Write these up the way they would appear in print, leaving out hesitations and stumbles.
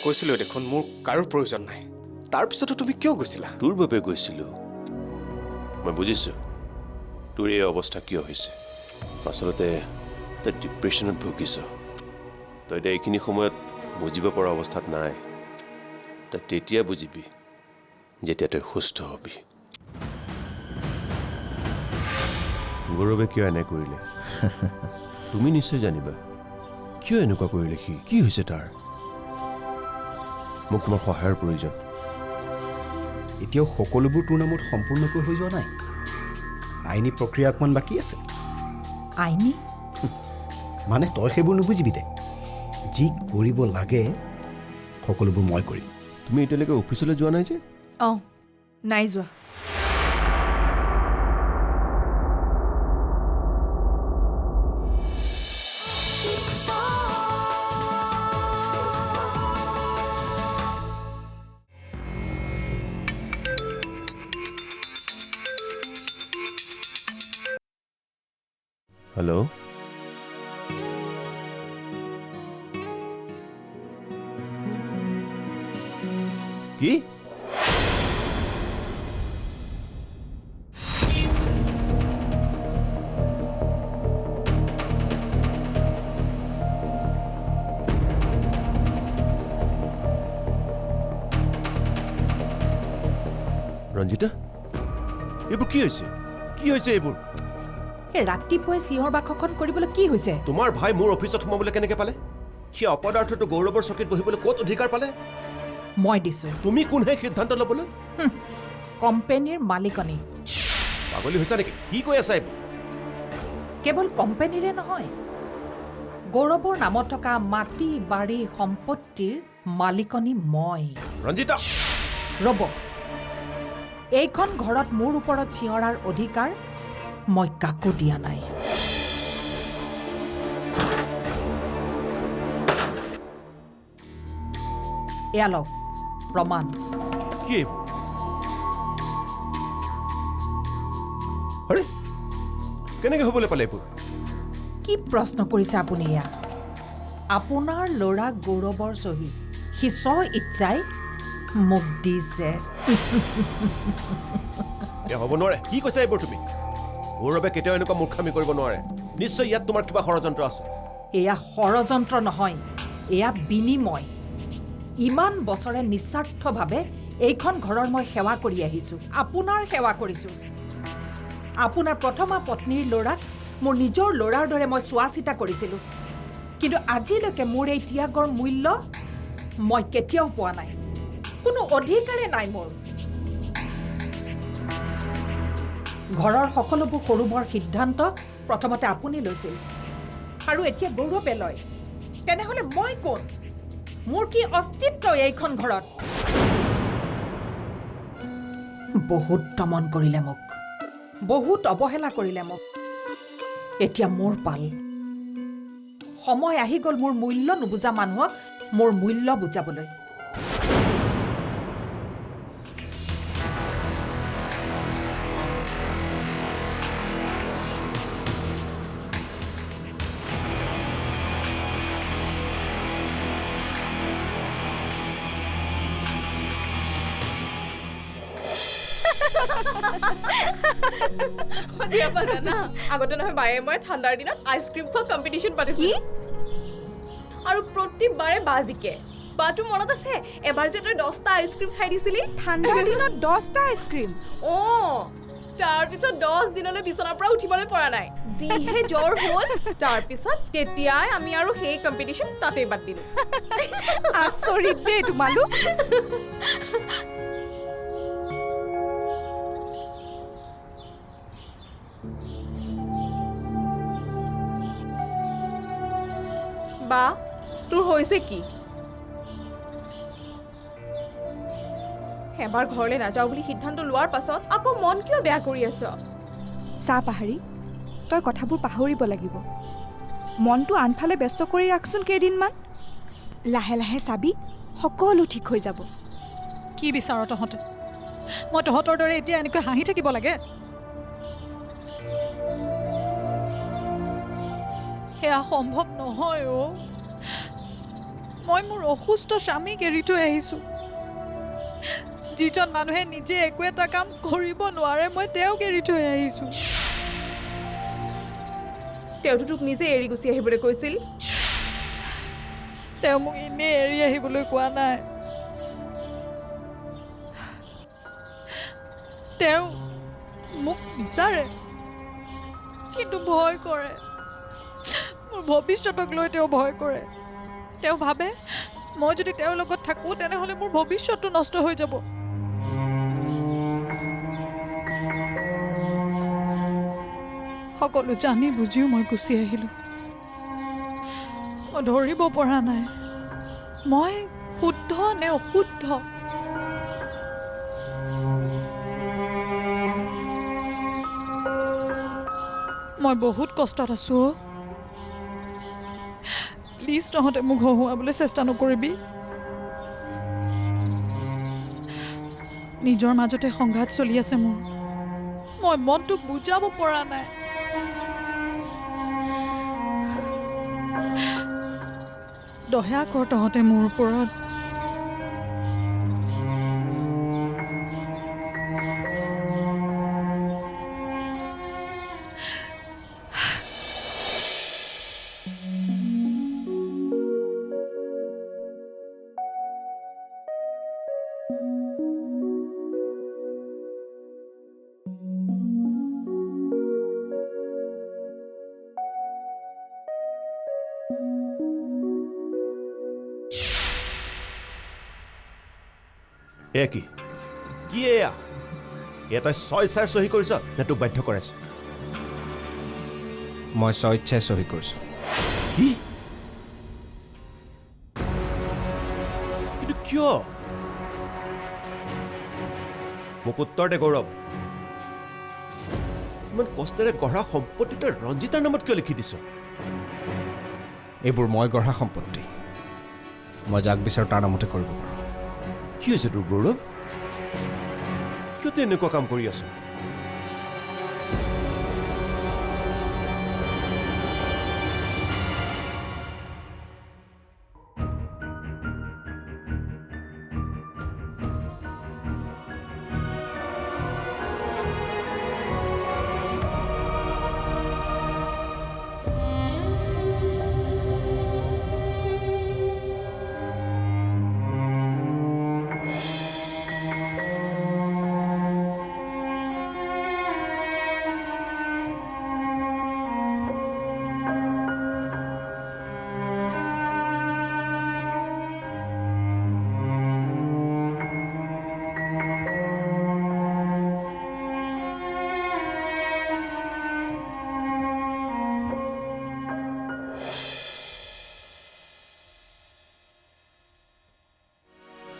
কৈছিলোঁ দেখোন মোৰ কাৰো প্ৰয়োজন নাই। তাৰপিছতো তুমি কিয় গৈছিলা? তোৰ বাবে গৈছিলোঁ। মই বুজিছোঁ তোৰ এই অৱস্থা কিয় হৈছে। আচলতে তই ডিপ্ৰেশ্যনত ভুগিছ। তই এতিয়া এইখিনি সময়ত বুজিব পৰা অৱস্থাত নাই। তই তেতিয়া বুজিবি যেতিয়া তই সুস্থ হবি। গৌৰৱে কিয় এনে কৰিলে তুমি নিশ্চয় জানিবা। কিয় এনেকুৱা কৰিলে সি? কি হৈছে তাৰ? মোক তোমাৰ সহায়ৰ প্ৰয়োজন। এতিয়াও সকলোবোৰ তোৰ নামত সম্পূৰ্ণকৈ হৈ যোৱা নাই। আইনী প্ৰক্ৰিয়া অকণমান বাকী আছে। আইনী মানে তই সেইবোৰ নুবুজিবি দে। যি কৰিব লাগে সকলোবোৰ মই কৰিম। তুমি এতিয়ালৈকে অফিচলৈ যোৱা নাই যে? অঁ নাই যোৱা। হেল্ল', কি? ৰঞ্জিতা, এইবোৰ কি হৈছে? কি হৈছে এইবোৰ? এই ৰাতিপুৱাই চিঞৰ বাখখন কৰিবলৈ কি হৈছে? তোমাৰ ভাই মোৰ অফিচত সোমাবলৈ কেনেকৈ পালে? সি অপদাৰ্থটো গৌৰৱৰ চকীত বহিবলৈ ক'ত অধিকাৰ পালে? মই দিছোঁ। তুমি কোনহে সিদ্ধান্ত ল'বলৈ? কোম্পানীৰ মালিকনী। পাগলী হৈছা নেকি? কি কৈ আছা এইবোৰ? কেৱল কোম্পানীৰে নহয়, গৌৰৱৰ নামত থকা মাটি বাৰী সম্পত্তিৰ মালিকনী মই। ৰঞ্জিতা, ৰ'ব, এইখন ঘৰত মোৰ ওপৰত চিঞৰাৰ অধিকাৰ মই কাকো দিয়া নাই। এয়া লওক প্ৰমাণ। কি এইবোৰ? আৰে কেনেকৈ হ'বলৈ পালে এইবোৰ? কি প্ৰশ্ন কৰিছে আপুনি? এয়া আপোনাৰ ল'ৰা গৌৰৱৰ চহী। সি স্ব ইচ্ছাই মোক দিছে। হ'ব নোৱাৰে। কি কৈছা এইবোৰ তুমি? গৌৰৱে কেতিয়াও এনেকুৱা মূৰ্খামি কৰিব নোৱাৰে। নিশ্চয় ইয়াত তোমাৰ কিবা ষড়যন্ত্ৰ আছে। এয়া ষড়যন্ত্ৰ নহয়, এয়া বিনিময়। ইমান বছৰে নিস্বাৰ্থভাৱে এইখন ঘৰৰ মই সেৱা কৰি আহিছোঁ। আপোনাৰ সেৱা কৰিছোঁ। আপোনাৰ প্ৰথমা পত্নীৰ ল'ৰাক মোৰ নিজৰ ল'ৰাৰ দৰে মই চোৱা চিতা কৰিছিলোঁ। কিন্তু আজিলৈকে মোৰ এই ত্যাগৰ মূল্য মই কেতিয়াও পোৱা নাই। কোনো অধিকাৰে নাই মোৰ। ঘৰৰ সকলোবোৰ সৰু বৰ সিদ্ধান্ত প্ৰথমতে আপুনি লৈছিল আৰু এতিয়া গৌৰৱে লয়। তেনেহ'লে মই কোন? মোৰ কি অস্তিত্ব এইখন ঘৰত? বহুত দমন কৰিলে মোক, বহুত অৱহেলা কৰিলে মোক। এতিয়া মোৰ পাল। সময় আহি গ'ল মোৰ মূল্য নুবুজা মানুহক মোৰ মূল্য বুজাবলৈ। আগতে নহয় বাৰে মই ঠাণ্ডাৰ দিনত আইচক্ৰীম খোৱা কম্পিটিশ্যন পাতিছিল আৰু প্ৰতিবাৰে বা জিকে। বাটো মনত আছে এবাৰ যে তই 10টা আইচক্ৰীম খাই দিছিলি ঠাণ্ডাৰ দিনত 10টা আইচক্ৰীম? অঁ, তাৰপিছত 10 দিনলৈ বিচনাৰ পৰা উঠিবলৈ পৰা নাই। যিহে জ্বৰ হ'ল তাৰপিছত তেতিয়াই আমি আৰু সেই কম্পিটিশ্যন তাতেই বাদ দিলোঁ। আচৰিত দেই তোমালোক। বা তোৰ হৈছে কি? এবাৰ ঘৰলৈ নাযাওঁ বুলি সিদ্ধান্ত লোৱাৰ পাছত আকৌ মন কিয় বেয়া কৰি আছ? চাহ পাহাৰী, তই কথাবোৰ পাহৰিব লাগিব। মনটো আনফালে ব্যস্ত কৰি ৰাখচোন কেইদিনমান। লাহে লাহে চাবি সকলো ঠিক হৈ যাব। কি বিচাৰ তহঁতে? মই তহঁতৰ দৰে এতিয়া এনেকৈ হাঁহি থাকিব লাগে? সেয়া সম্ভৱ নহয়। মই মোৰ অসুস্থ স্বামীক এৰি থৈ আহিছোঁ। যিজন মানুহে নিজে একো এটা কাম কৰিব নোৱাৰে মই তেওঁক এৰি থৈ আহিছোঁ। তেওঁতো তোক নিজে এৰি গুচি আহিবলৈ কৈছিল। তেওঁ মোক এনেই এৰি আহিবলৈ কোৱা নাই। তেওঁ মোক বিচাৰে, কিন্তু ভয় কৰে। মোৰ ভৱিষ্যতক লৈ তেওঁ ভয় কৰে। তেওঁ ভাবে মই যদি তেওঁৰ লগত থাকোঁ তেনেহ'লে মোৰ ভৱিষ্যতটো নষ্ট হৈ যাব। সকলো জানি বুজিও মই গুচি আহিলোঁ। মই ধৰিব পৰা নাই মই শুদ্ধ নে অশুদ্ধ। মই বহুত কষ্টত আছোঁ। প্লিজ তহঁতে মোক হহুৱাবলৈ চেষ্টা নকৰিবি। নিজৰ মাজতে সংঘাত চলি আছে মোৰ। মই মনটো বুজাব পৰা নাই। দয়া কৰ তহঁতে মোৰ ওপৰত। এয়া কি কি এয়া তই স্বইচ্ছাৰে চহী কৰিছ নে তোক বাধ্য কৰাইছ? মই স্বইচ্ছাই চহী কৰিছোঁ। কি? কিন্তু কিয়? মোক উত্তৰ দে গৌৰৱ। ইমান কষ্টেৰে গঢ়া সম্পত্তি তই ৰঞ্জিতাৰ নামত কিয় লিখি দিছ? এইবোৰ মই গঢ়া সম্পত্তি। মই যাক বিচাৰোঁ তাৰ নামতে কৰিব পাৰোঁ। কি হৈছে তোৰ গৌৰৱ? কিয় তই এনেকুৱা কাম কৰি আছ?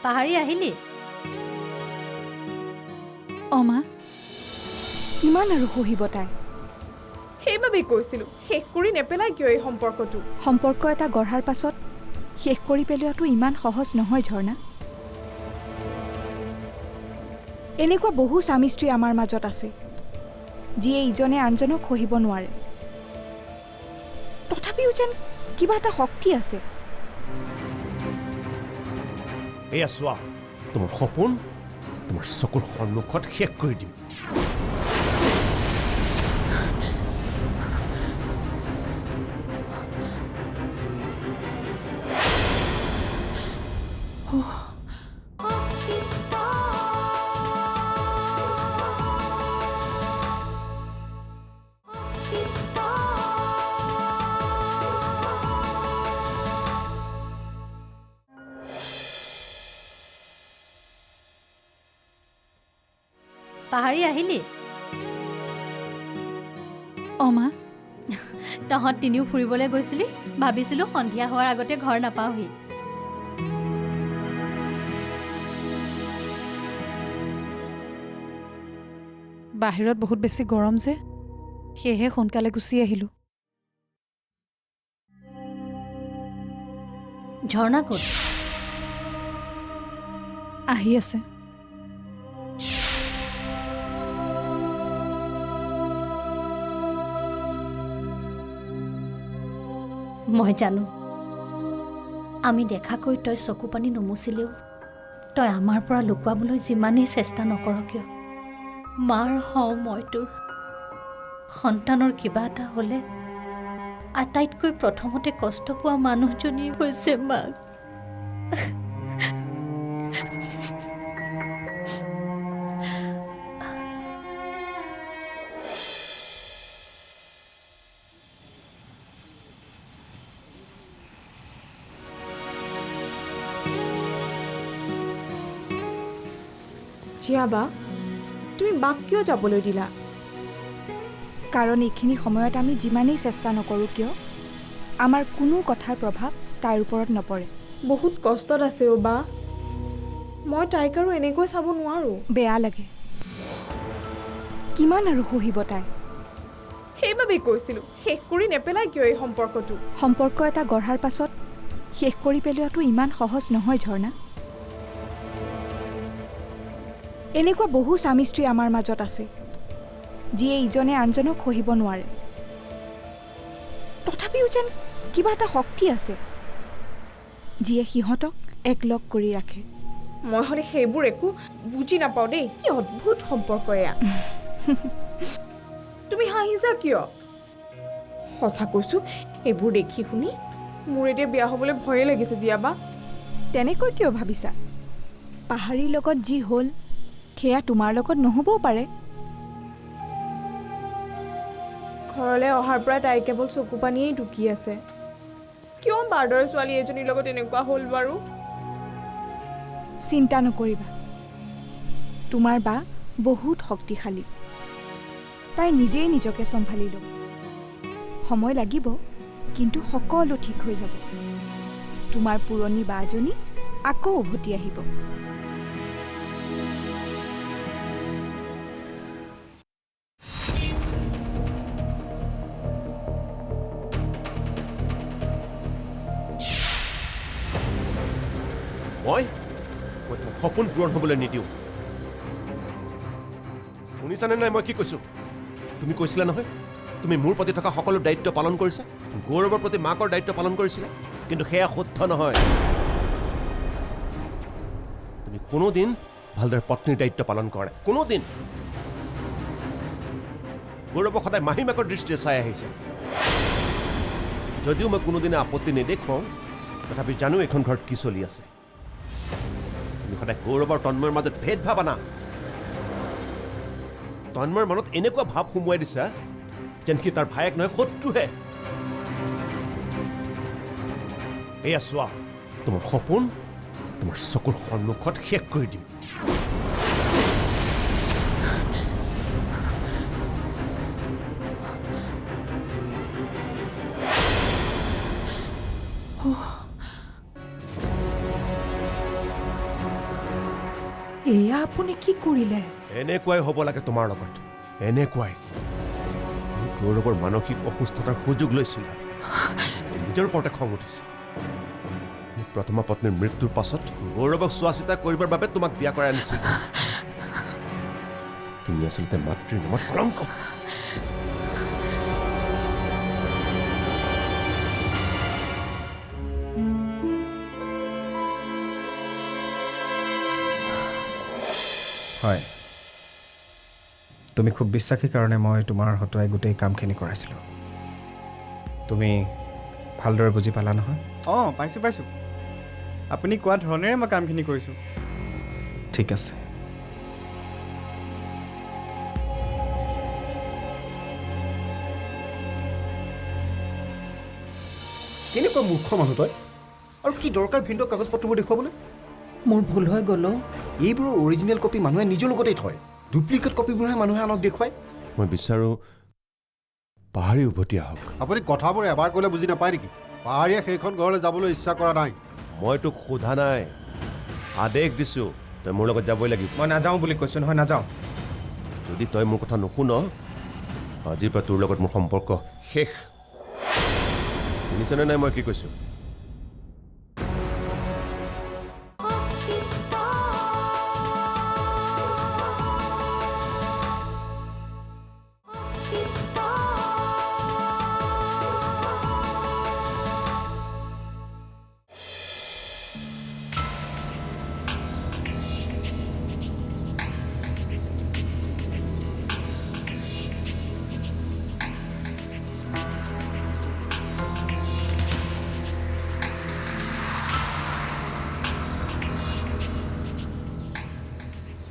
পাহাৰী আহিলি? মা কিমান আৰু সহিব তাই? সেইবাবেই কৈছিলোঁ শেষ কৰি নেপেলাই কিয় এই সম্পৰ্কটো। সম্পৰ্ক এটা গঢ়াৰ পাছত শেষ কৰি পেলোৱাটো ইমান সহজ নহয় ঝৰ্ণা। এনেকুৱা বহু স্বামী স্ত্ৰী আমাৰ মাজত আছে যিয়ে ইজনে আনজনক সহিব নোৱাৰে। তথাপিও যেন কিবা এটা শক্তি আছে। এয়া চোৱা, তোমাৰ সপোন তোমাৰ চকুৰ সন্মুখত শেষ কৰি দিম। পাহাৰী আহিলি? মা তহঁত তিনিও ফুৰিবলৈ গৈছিলি? ভাবিছিলোঁ সন্ধিয়া হোৱাৰ আগতে ঘৰ নাপাওঁহি। বাহিৰত বহুত বেছি গৰম যে, সেয়েহে সোনকালে গুচি আহিলোঁ। ঝৰ্ণা ক'ত? আহি আছে। মই জানো আমি দেখাকৈ তই চকু পানী নুমুচিলেও তই আমাৰ পৰা লুকুৱাবলৈ যিমানেই চেষ্টা নকৰ কিয় মাৰ হওঁ মই তোৰ সন্তানৰ কিবা এটা হ'লে আটাইতকৈ প্ৰথমতে কষ্ট পোৱা মানুহজনী হৈছে মাক জিয়া বা তুমি বাক কিয় যাবলৈ দিলা কাৰণ এইখিনি সময়ত আমি যিমানেই চেষ্টা নকৰোঁ কিয় আমাৰ কোনো কথাৰ প্ৰভাৱ তাইৰ ওপৰত নপৰে বহুত কষ্টত আছে অ' বা মই তাইক আৰু এনেকৈ চাব নোৱাৰোঁ বেয়া লাগে কিমান আৰু সহিব তাই সেইবাবেই কৈছিলোঁ শেষ কৰি নেপেলাই কিয় এই সম্পৰ্কটো সম্পৰ্ক এটা গঢ়াৰ পাছত শেষ কৰি পেলোৱাটো ইমান সহজ নহয় ঝৰ্ণা এনেকুৱা বহু স্বামী স্ত্ৰী আমাৰ মাজত আছে যিয়ে ইজনে আনজনক সহিব নোৱাৰে তথাপিও যেন কিবা এটা শক্তি আছে যিয়ে সিহঁতক একলগ কৰি ৰাখে মই হ'লে সেইবোৰ একো বুজি নাপাওঁ দেই কি অদ্ভুত সম্পৰ্ক এয়া তুমি হাঁহিছা কিয় সঁচা কৈছোঁ এইবোৰ দেখি শুনি মোৰ এতিয়া বিয়া হ'বলৈ ভয়ে লাগিছে জীয়াবা তেনেকৈ কিয় ভাবিছা পাহাৰীৰ লগত যি হ'ল সেয়া তোমাৰ লগত নহ'বও পাৰে ঘৰলৈ অহাৰ পৰা তাই কেৱল চকু পানীয়েই ঢুকি আছে কিয় বাৰ্ডৰ ছোৱালী এজনীৰ লগত এনেকুৱা হ'ল বাৰু চিন্তা নকৰিবা তোমাৰ বা বহুত শক্তিশালী তাই নিজেই নিজকে চম্ভালি ল'ব সময় লাগিব কিন্তু সকলো ঠিক হৈ যাব তোমাৰ পুৰণি বাজনী আকৌ উভতি আহিব মই সপোন পূৰণ হ'বলৈ নিদিওঁ শুনিছানে নাই মই কি কৈছোঁ তুমি কৈছিলা নহয় তুমি মোৰ প্ৰতি থকা সকলো দায়িত্ব পালন কৰিছা গৌৰৱৰ প্ৰতি মাকৰ দায়িত্ব পালন কৰিছিলা কিন্তু সেয়া শুদ্ধ নহয় তুমি কোনোদিন ভালদৰে পত্নীৰ দায়িত্ব পালন কৰা নাই কোনোদিন গৌৰৱক সদায় মাহী মাকৰ দৃষ্টিৰে চাই আহিছে যদিও মই কোনোদিনে আপত্তি নেদেখুৱাওঁ তথাপি জানো এইখন ঘৰত কি চলি আছে তুমি সদায় গৌৰৱৰ তন্ময়ৰ মাজত ভেদভাৱ আনা তন্ময়ৰ মনত এনেকুৱা ভাৱ সোমোৱাই দিছা যেন কি তাৰ ভায়েক নহয় শত্ৰুহে এয়া চোৱা তোমাৰ সপোন তোমাৰ চকুৰ সন্মুখত শেষ কৰি দিম এয়া আপুনি কি কৰিলে এনেকুৱাই হ'ব লাগে তোমাৰ লগত এনেকুৱাই তুমি গৌৰৱৰ মানসিক অসুস্থতাৰ সুযোগ লৈছিলা নিজৰ ওপৰতে খং উঠিছে প্ৰথমা পত্নীৰ মৃত্যুৰ পাছত গৌৰৱক চোৱা চিতা কৰিবৰ বাবে তোমাক বিয়া কৰাই আনিছিল তুমি আচলতে মাতৃৰ নামত কলংক হয় তুমি খুব বিশ্বাসী কাৰণে মই তোমাৰ হতুৱাই গোটেই কামখিনি কৰাইছিলোঁ তুমি ভালদৰে বুজি পালা নহয় অঁ পাইছোঁ আপুনি কোৱা ধৰণেৰে মই কামখিনি কৰিছোঁ ঠিক আছে কেনেকুৱা মূৰ্খ মানুহ তই আৰু কি দৰকাৰ ভিন্ন কাগজ পত্ৰবোৰ দেখুৱাবলৈ মোৰ ভুল হৈ গ'ল এইবোৰৰ অৰিজিনেল কপি মানুহে নিজৰ লগতেই থয় ডুপ্লিকেট কপিবোৰহে মানুহে আনক দেখুৱায় মই বিচাৰোঁ পাহাৰী উভতি আহক আপুনি কথাবোৰ এবাৰ ক'লে বুজি নাপায় নেকি পাহাৰীয়ে সেইখন ঘৰলৈ যাবলৈ ইচ্ছা কৰা নাই মই তোক সোধা নাই আদেশ দিছোঁ তই মোৰ লগত যাবই লাগিব মই নাযাওঁ বুলি কৈছোঁ নহয় নাযাওঁ যদি তই মোৰ কথা নুশুন আজিৰ পৰা তোৰ লগত মোৰ সম্পৰ্ক শেষ শুনিছনে নাই মই কি কৈছোঁ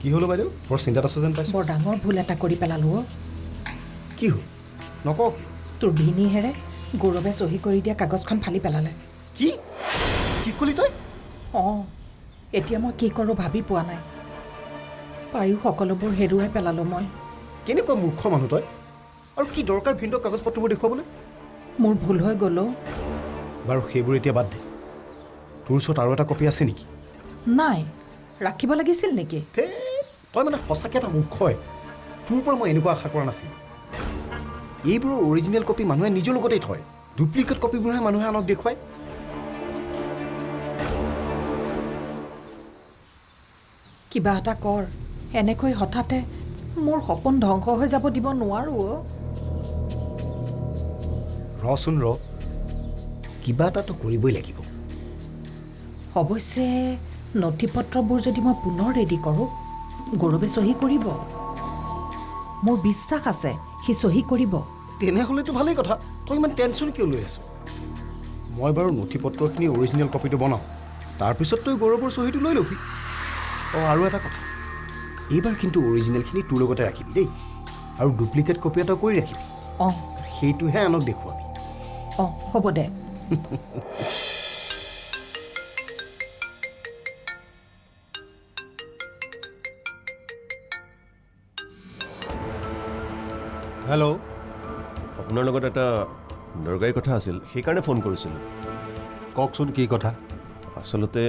কি হ'ল বাইদেউ? বৰ চিন্তাত আছোঁ যেন পাইছোঁ। বৰ ডাঙৰ ভুল এটা কৰি পেলালোঁ অ'। কি হ'ল নকওক। তোৰ ভিনীহেৰে গৌৰৱে চহী কৰি দিয়া কাগজখন ফালি পেলালে। কি কি ক'লি তই? অঁ, এতিয়া মই কি কৰোঁ ভাবি পোৱা নাই। পায়ো সকলোবোৰ হেৰুৱাই পেলালোঁ মই। কেনেকুৱা মূৰ্খ মানুহ তই? আৰু কি দৰকাৰ ভিন্ন কাগজ পত্ৰবোৰ দেখুৱাবলৈ? মোৰ ভুল হৈ গ'ল অ'। বাৰু সেইবোৰ এতিয়া বাদ দে। তোৰ ওচৰত আৰু এটা কপি আছে নেকি? নাই, ৰাখিব লাগিছিল নেকি? তই মানে সঁচাকৈ এটা মূৰ্খই। তোৰ পৰা মই এনেকুৱা আশা কৰা নাছিলোঁ। এইবোৰৰ অৰিজিনেল কপি মানুহে নিজৰ লগতেই থয়, ডুপ্লিকেট কপিবোৰহে মানুহে আনক দেখুৱায়। কিবা এটা কৰ, এনেকৈ হঠাতে মোৰ সপোন ধ্বংস হৈ যাব দিব নোৱাৰোঁ অ'। ৰচোন ৰ, কিবা এটাতো কৰিবই লাগিব। অৱশ্যে নথি পত্ৰবোৰ যদি মই পুনৰ ৰেডি কৰোঁ, গৌৰৱে চহী কৰিব। মোৰ বিশ্বাস আছে সি চহী কৰিব। তেনেহ'লেতো ভালেই কথা। তই ইমান টেনশ্যন কিয় লৈ আছ? মই বাৰু নথি পত্ৰখিনি অৰিজিনেল কপিটো বনাওঁ, তাৰপিছত তই গৌৰৱৰ চহীটো লৈ ল'বি। অঁ, আৰু এটা কথা, এইবাৰ কিন্তু অৰিজিনেলখিনি তোৰ লগতে ৰাখিবি দেই, আৰু ডুপ্লিকেট কপি এটা কৰি ৰাখিবি। অঁ, সেইটোহে আনক দেখুৱাবি। অঁ, হ'ব দে। হেল্ল', আপোনাৰ লগত এটা দৰকাৰী কথা আছিল, সেইকাৰণে ফোন কৰিছিলোঁ। কওকচোন কি কথা? আচলতে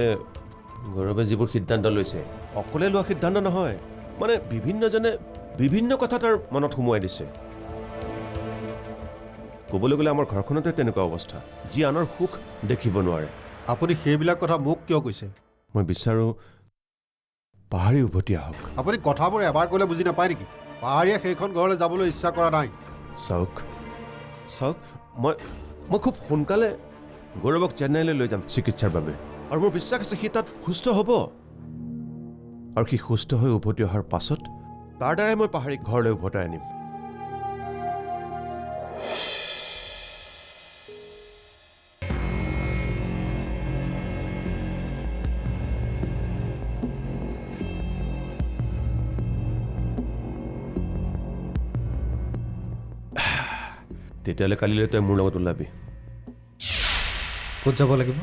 গৌৰৱে যিবোৰ সিদ্ধান্ত লৈছে, অকলে লোৱা সিদ্ধান্ত নহয়, মানে বিভিন্নজনে বিভিন্ন কথা তাৰ মনত সোমোৱাই দিছে। ক'বলৈ গ'লে আমাৰ ঘৰখনতে তেনেকুৱা অৱস্থা, যি আনৰ সুখ দেখিব নোৱাৰে। আপুনি সেইবিলাক কথা মোক কিয় কৈছে? মই বিচাৰোঁ পাহাৰী উভতি আহক। আপুনি কথাবোৰ এবাৰ ক'লে বুজি নাপায় নেকি? পাহাৰীয়া সেইখন ঘৰলৈ যাবলৈ ইচ্ছা কৰা নাই। চাওক মই খুব সোনকালে গৌৰৱক চেন্নাইলৈ লৈ যাম চিকিৎসাৰ বাবে, আৰু মোৰ বিশ্বাস আছে সি তাত সুস্থ হ'ব। আৰু সি সুস্থ হৈ উভতি অহাৰ পাছত তাৰ দ্বাৰাই মই পাহাৰীক ঘৰলৈ উভতাই আনিম। তেতিয়াহ'লে কালিলৈ তই মোৰ লগত ওলাবি। ক'ত যাব লাগিব?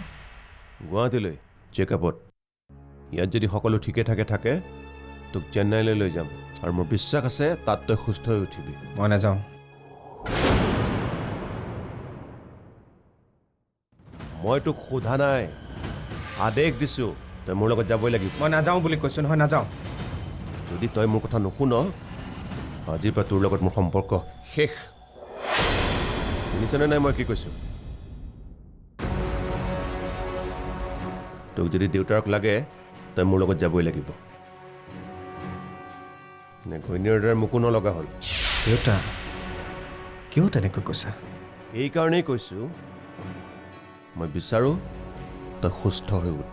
গুৱাহাটীলৈ চেকআপত। ইয়াত যদি সকলো ঠিকে থাকে তোক চেন্নাইলৈ লৈ যাম, আৰু মোৰ বিশ্বাস আছে তাত তই সুস্থ হৈ উঠিবি। মই নাযাওঁ। মই তোক সোধা নাই, আদেশ দিছোঁ, তই মোৰ লগত যাবই লাগিব। মই নাযাওঁ বুলি কৈছোঁ নহয়, নাযাওঁ। যদি তই মোৰ কথা নুশুন, আজিৰ পৰা তোৰ লগত মোৰ সম্পৰ্ক শেষ। শুনিছনে নাই মই কি কৈছোঁ? তোক যদি দেউতাৰক লাগে, তই মোৰ লগত যাবই লাগিব। নে ঘৈণীৰ দৰে মোকো নলগা হ'ল? দেউতা, কিয় তেনেকৈ কৈছা? এইকাৰণেই কৈছোঁ, মই বিচাৰোঁ তই সুস্থ হৈ উঠ।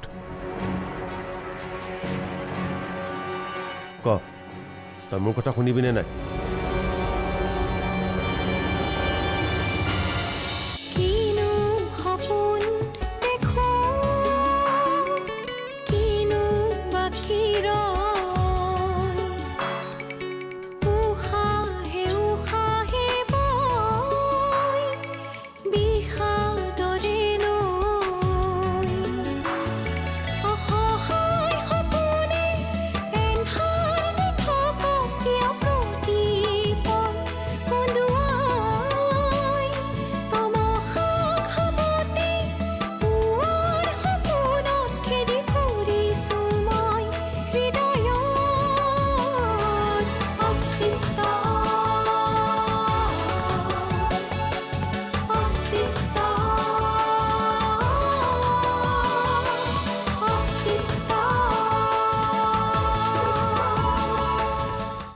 ক, তই মোৰ কথা শুনিবিনে নাই?